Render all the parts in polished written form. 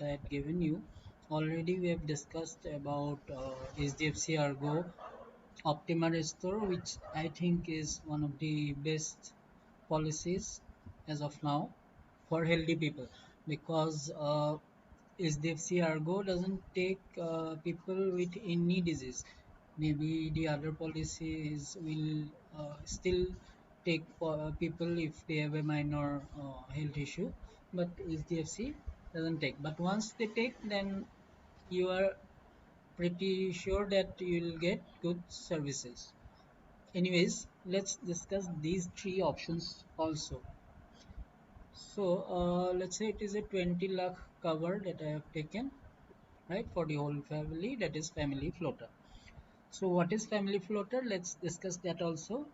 I had given you. Already we have discussed about HDFC Argo Optima Restore, which I think is one of the best policies as of now for healthy people, because HDFC Argo doesn't take people with any disease. Maybe the other policies will still take people if they have a minor health issue, but HDFC doesn't take. But once they take, then you are pretty sure that you'll get good services. Anyways, let's discuss these three options also. So, let's say it is a 20 lakh cover that I have taken, right, for the whole family, that is family floater. So, what is family floater? Let's discuss that also.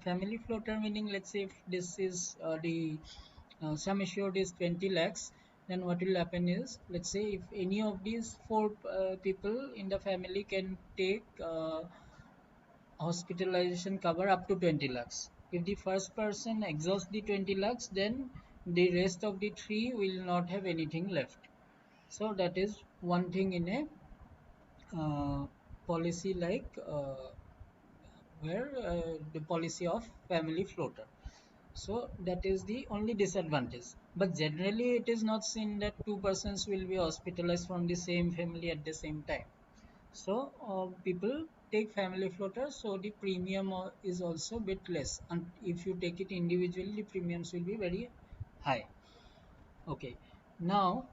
Family floater meaning, let's say if this is the sum assured is 20 lakhs, then what will happen is, let's say if any of these four people in the family can take hospitalization cover up to 20 lakhs. If the first person exhausts the 20 lakhs, then the rest of the three will not have anything left. So that is one thing in a policy like where the policy of family floater. So that is the only disadvantage. But generally, it is not seen that two persons will be hospitalized from the same family at the same time. So people take family floater, so the premium is also a bit less. And if you take it individually, the premiums will be very high. Okay, now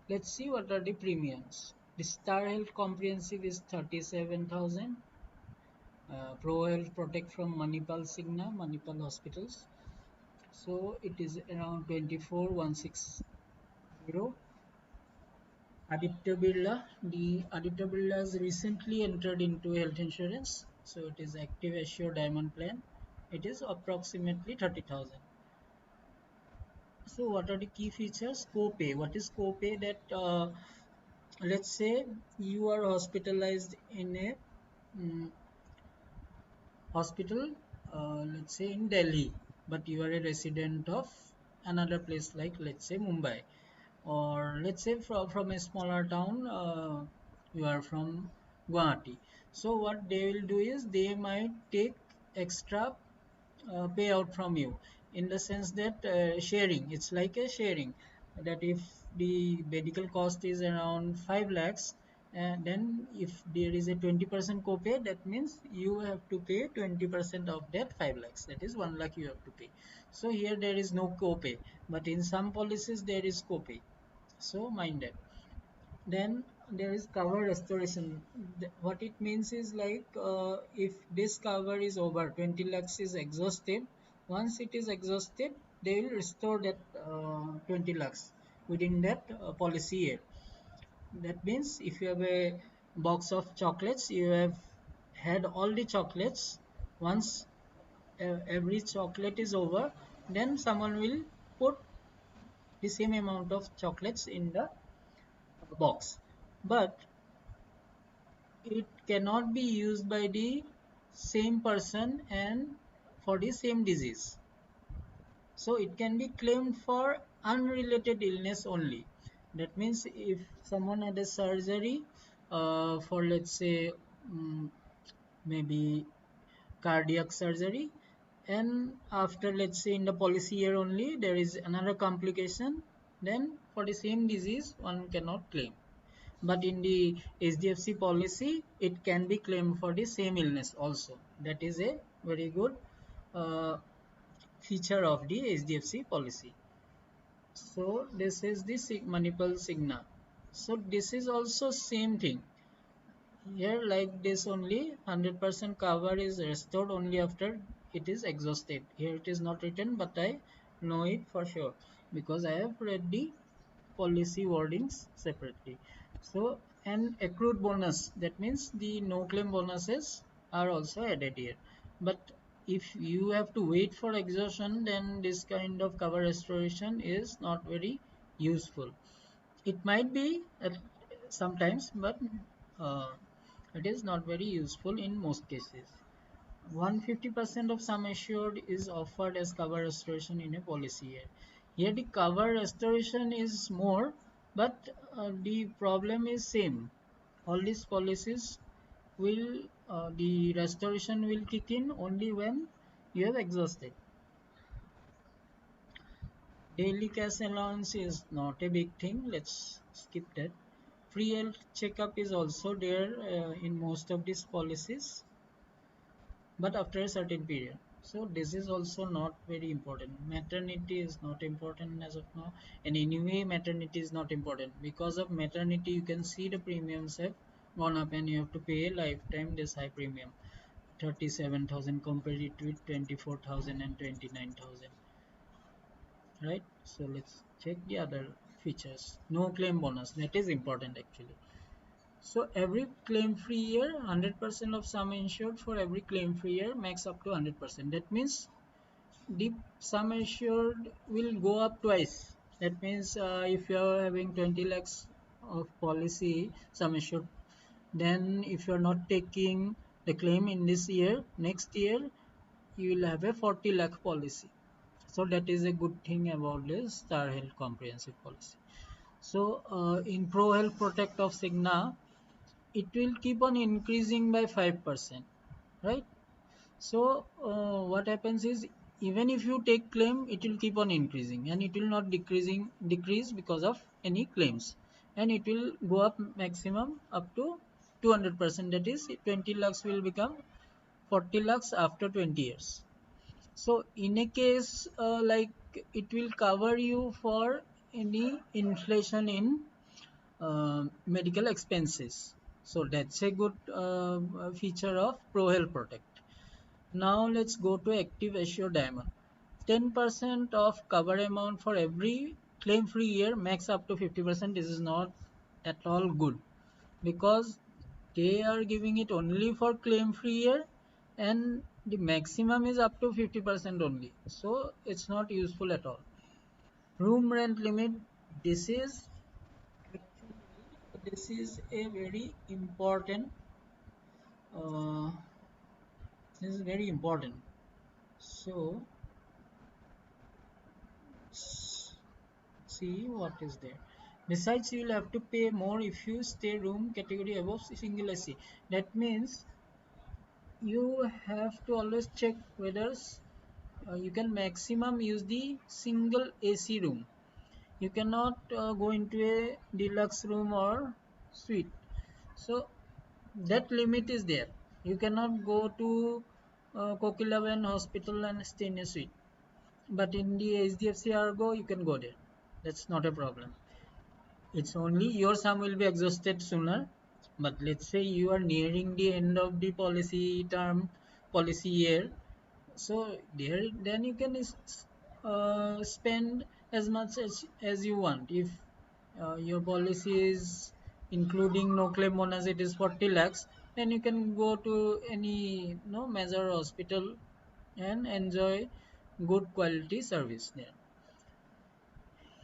let's see what are the premiums. The Star Health Comprehensive is 37,000. Pro Health Protect from Manipal Signa, Manipal Hospitals. So it is around 24,160. Aditya Birla, the Aditya Birla has recently entered into health insurance, so it is Active Assure Diamond Plan. It is approximately 30,000. So what are the key features? Copay. What is copay? That let's say you are hospitalized in a mm, hospital, let's say in Delhi, but you are a resident of another place like, let's say, Mumbai, or let's say from a smaller town, you are from Guwahati. So what they will do is they might take extra payout from you, in the sense that sharing, it's like a sharing, that if the medical cost is around 5 lakhs, and then if there is a 20% copay, that means you have to pay 20% of that 5 lakhs, that is 1 lakh you have to pay. So here there is no copay, but in some policies there is copay, so mind that. Then there is cover restoration. What it means is like, if this cover is over 20 lakhs is exhausted, once it is exhausted, they will restore that 20 lakhs within that policy year. That means if you have a box of chocolates, you have had all the chocolates. Once every chocolate is over, then someone will put the same amount of chocolates in the box, but it cannot be used by the same person and for the same disease. So it can be claimed for unrelated illness only. That means if someone had a surgery for, let's say, um, maybe cardiac surgery, and after, let's say, in the policy year only there is another complication, then for the same disease one cannot claim. But in the HDFC policy, it can be claimed for the same illness also. That is a very good uh, feature of the HDFC policy. So this is the Manipal Signa. So this is also same thing. Here like this only, 100% cover is restored only after it is exhausted. Here it is not written, but I know it for sure because I have read the policy wordings separately. So an accrued bonus, that means the no claim bonuses are also added here. But if you have to wait for exhaustion, then this kind of cover restoration is not very useful. It might be sometimes, but uh, it is not very useful in most cases. 150% of sum assured is offered as cover restoration in a policy year. Here the cover restoration is more, But the problem is same. All these policies will the restoration will kick in only when you have exhausted. Daily cash allowance is not a big thing. Let's skip that. Free health checkup is also there in most of these policies, but after a certain period. So this is also not very important. Maternity is not important as of now, and anyway maternity is not important. Because of maternity you can see the premiums have gone up and you have to pay a lifetime this high premium, 37,000 compared it with 24,000 and 29,000, right? So let's check the other features. No claim bonus, that is important actually. So every claim free year, 100% of sum insured for every claim free year max up to 100%. That means the sum insured will go up twice. That means if you are having 20 lakhs of policy sum insured, then if you are not taking the claim in this year, next year you will have a 40 lakh policy. So that is a good thing about this Star Health comprehensive policy. So in Pro Health Protect of Cigna, it will keep on increasing by 5%, right? So what happens is, even if you take claim, it will keep on increasing and it will not decrease because of any claims, and it will go up maximum up to 200%. That is 20 lakhs will become 40 lakhs after 20 years. So in a case like, it will cover you for any inflation in medical expenses. So that's a good feature of Pro Health Protect. Now let's go to Active Assure Diamond. 10% of cover amount for every claim free year, max up to 50%. This is not at all good, because they are giving it only for claim free year and the maximum is up to 50% only. So it's not useful at all. Room rent limit. This is this is a very important uh, this is very important. So see what is there. Besides, you will have to pay more if you stay room category above single AC. That means you have to always check whether you can maximum use the single AC room. You cannot go into a deluxe room or suite. So that limit is there. You cannot go to Kokilavan Hospital and stay in a suite. But in the HDFC Argo, you can go there. That's not a problem. It's only your sum will be exhausted sooner. But let's say you are nearing the end of the policy term, policy year. So there, then you can spend as much as you want. If your policy is including no claim bonus, it is 40 lakhs, then you can go to any major hospital and enjoy good quality service there.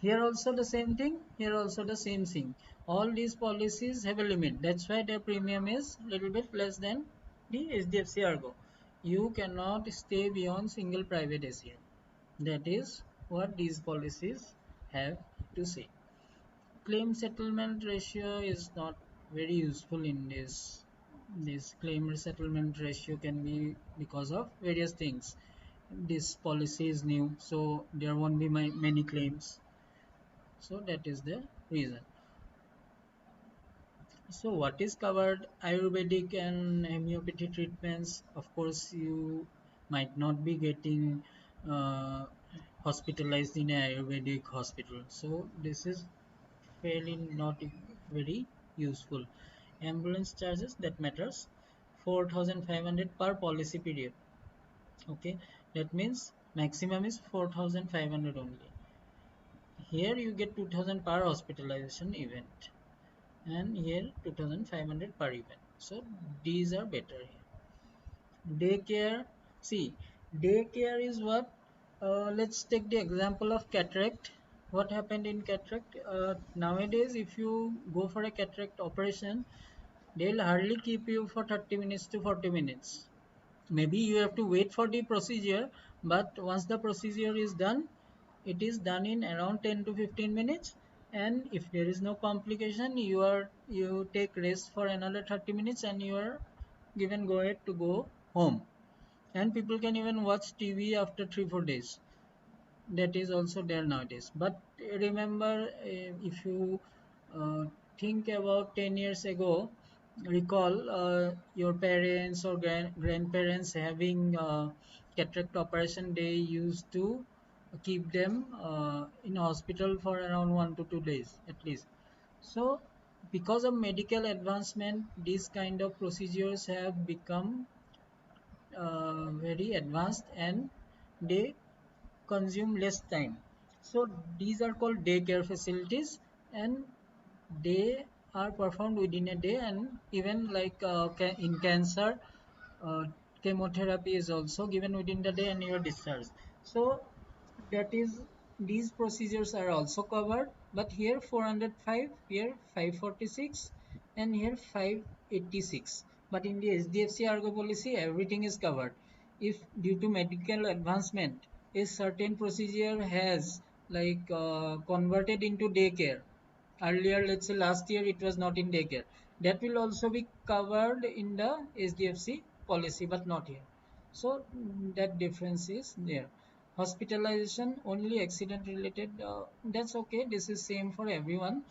Here also the same thing, here also the same thing. All these policies have a limit. That's why their premium is little bit less than the HDFC Argo. You cannot stay beyond single private AC. That is what these policies have to say. Claim settlement ratio is not very useful in this. This claim settlement ratio can be because of various things. This policy is new, so there won't be many claims. So that is the reason. So what is covered? Ayurvedic and homeopathy treatments. Of course, you might not be getting uh, hospitalized in a Ayurvedic hospital. So this is fairly not very useful. Ambulance charges, that matters. 4,500 per policy period. Okay, that means maximum is 4,500 only. Here you get 2,000 per hospitalization event, and here 2,500 per event. So these are better here. Daycare. See, daycare is what? Let's take the example of cataract. What happened in cataract? Nowadays, if you go for a cataract operation, they'll hardly keep you for 30 minutes to 40 minutes. Maybe you have to wait for the procedure, but once the procedure is done, it is done in around 10 to 15 minutes, and if there is no complication, you take rest for another 30 minutes and you are given go ahead to go home. And people can even watch TV after 3 4 days. That is also there nowadays. But remember, if you uh, think about 10 years ago, recall your parents or grandparents having cataract operation, they used to keep them in hospital for around 1 to 2 days at least. So because of medical advancement, these kind of procedures have become very advanced, and they consume less time. So these are called daycare facilities, and they are performed within a day. And even like in cancer, uh, chemotherapy is also given within the day and you are discharged. So that is, these procedures are also covered, but here 405, here 546, and here 586. But in the HDFC Argo policy, everything is covered. If due to medical advancement, a certain procedure has like converted into daycare, earlier, let's say last year it was not in daycare, that will also be covered in the HDFC policy, but not here. So that difference is there. Hospitalization only accident related, that's okay, this is same for everyone.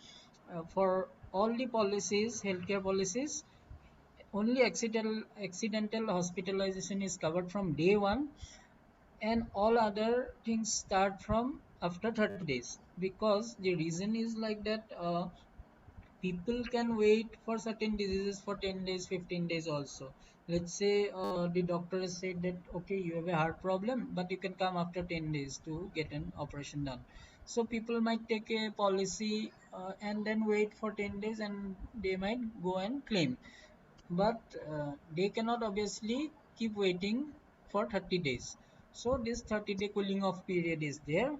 For all the policies, healthcare policies, only accidental hospitalization is covered from day one, and all other things start from after 30 days. Because the reason is like that, people can wait for certain diseases for 10 days 15 days also. Let's say the doctor has said that okay, you have a heart problem, but you can come after 10 days to get an operation done. So people might take a policy and then wait for 10 days, and they might go and claim. But they cannot obviously keep waiting for 30 days. So this 30-day cooling off period is there.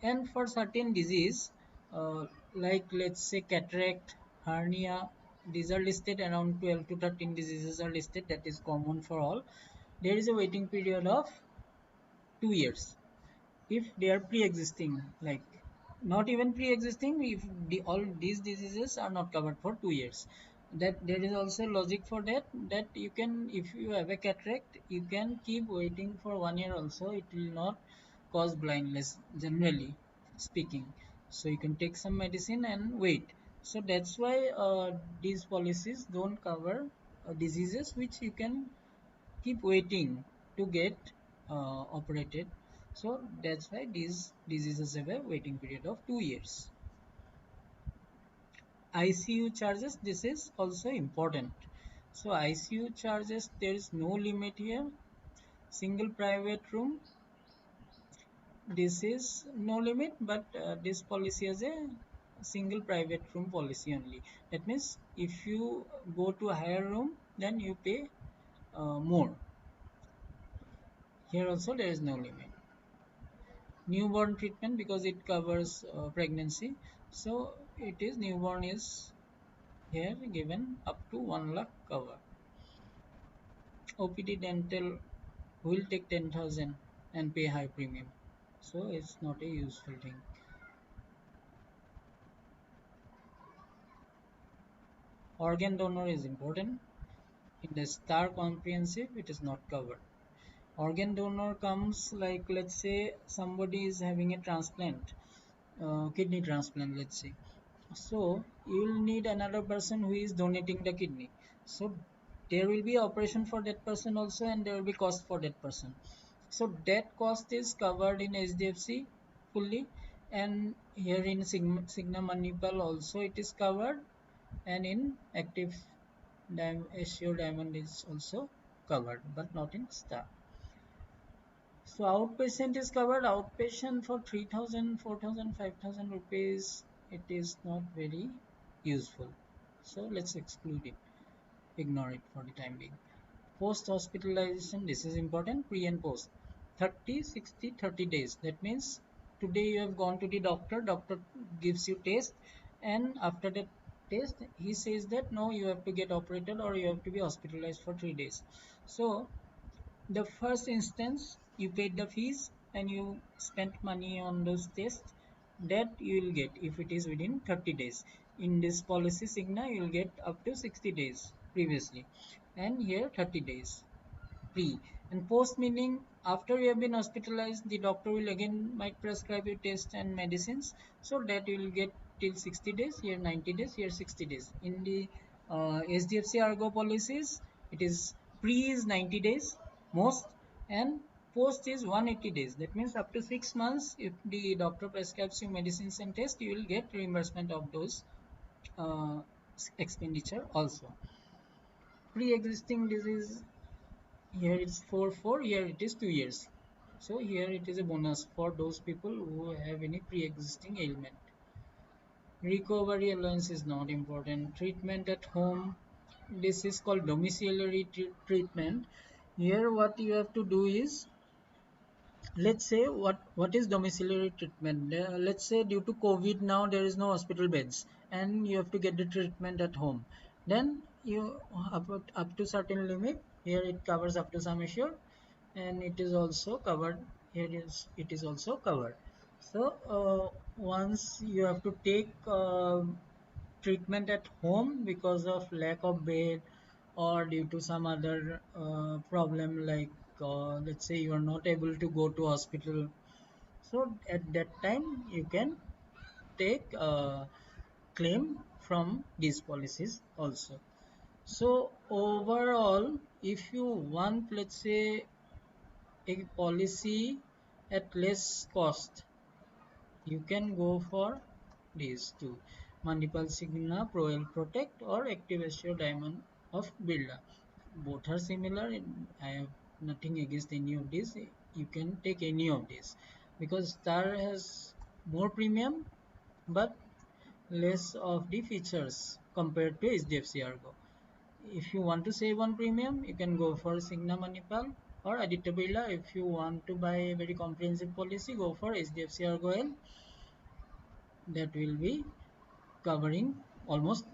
And for certain disease, uh, like let's say cataract, hernia, these are listed, around 12 to 13 diseases are listed, that is common for all. There is a waiting period of 2 years if they are pre-existing. Like not even pre-existing, if all these diseases are not covered for 2 years. That there is also logic for that, that you can, if you have a cataract, you can keep waiting for 1 year also, it will not cause blindness generally speaking. So you can take some medicine and wait. So that's why these policies don't cover diseases which you can keep waiting to get operated. So that's why these diseases have a waiting period of 2 years. ICU charges, this is also important. So ICU charges, there is no limit here. Single private room, this is no limit, but this policy has a single private room policy only. That means if you go to a higher room, then you pay more. Here also there is no limit. Newborn treatment, because it covers pregnancy, so it is newborn is here given up to 1 lakh cover. OPD dental will take 10,000 and pay high premium, so it's not a useful thing. Organ donor is important. In the star comprehensive, it is not covered. Organ donor comes like, let's say somebody is having a transplant, kidney transplant, let's say. So you will need another person who is donating the kidney. So there will be operation for that person also, and there will be cost for that person. So that cost is covered in HDFC fully, and here in Signa Manipal also it is covered, and in Active Assure Diamond is also covered, but not in Star. So outpatient is covered. Outpatient for 3,000, 4,000, 5,000 rupees, it is not very useful. So let's exclude it, ignore it for the time being. Post hospitalization, this is important, pre and post. 30, 60, 30 days. That means today you have gone to the doctor, doctor gives you test, and after that test, he says that no, you have to get operated or you have to be hospitalized for 3 days. So the first instance, you paid the fees and you spent money on those tests. that you will get if it is within 30 days. In this policy Cigna you will get up to 60 days previously, and here 30 days. Pre and post meaning after you have been hospitalized, the doctor will again might prescribe you tests and medicines, so that you will get till 60 days, here 90 days, here 60 days. In the HDFC Argo policies, it is pre is 90 days most, and post is 180 days. That means up to 6 months, if the doctor prescribes you medicines and tests, you will get reimbursement of those uh, expenditure also. Pre-existing disease, here it's 4 here it is 2 years, so here it is a bonus for those people who have any pre-existing ailment. Recovery allowance is not important. Treatment at home, this is called domiciliary treatment. Here what you have to do is, let's say what is domiciliary treatment. Let's say due to COVID now there is no hospital beds and you have to get the treatment at home, then you up to certain limit, here it covers up to some issue, and it is also covered, here is it is also covered. So once you have to take treatment at home because of lack of bed or due to some other problem, like let's say you are not able to go to hospital, so at that time you can take claim from these policies also. So overall, if you want, let's say, a policy at less cost, you can go for these two: Manipal Signa Proel Protect or Active Assure Diamond of Birla. Both are similar. I have nothing against any of these. You can take any of these because Star has more premium but less of the features compared to HDFC Argo. If you want to save on premium, you can go for Signa Manipal or Aditya Birla. If you want to buy a very comprehensive policy, go for HDFC Argo L. That will be covering almost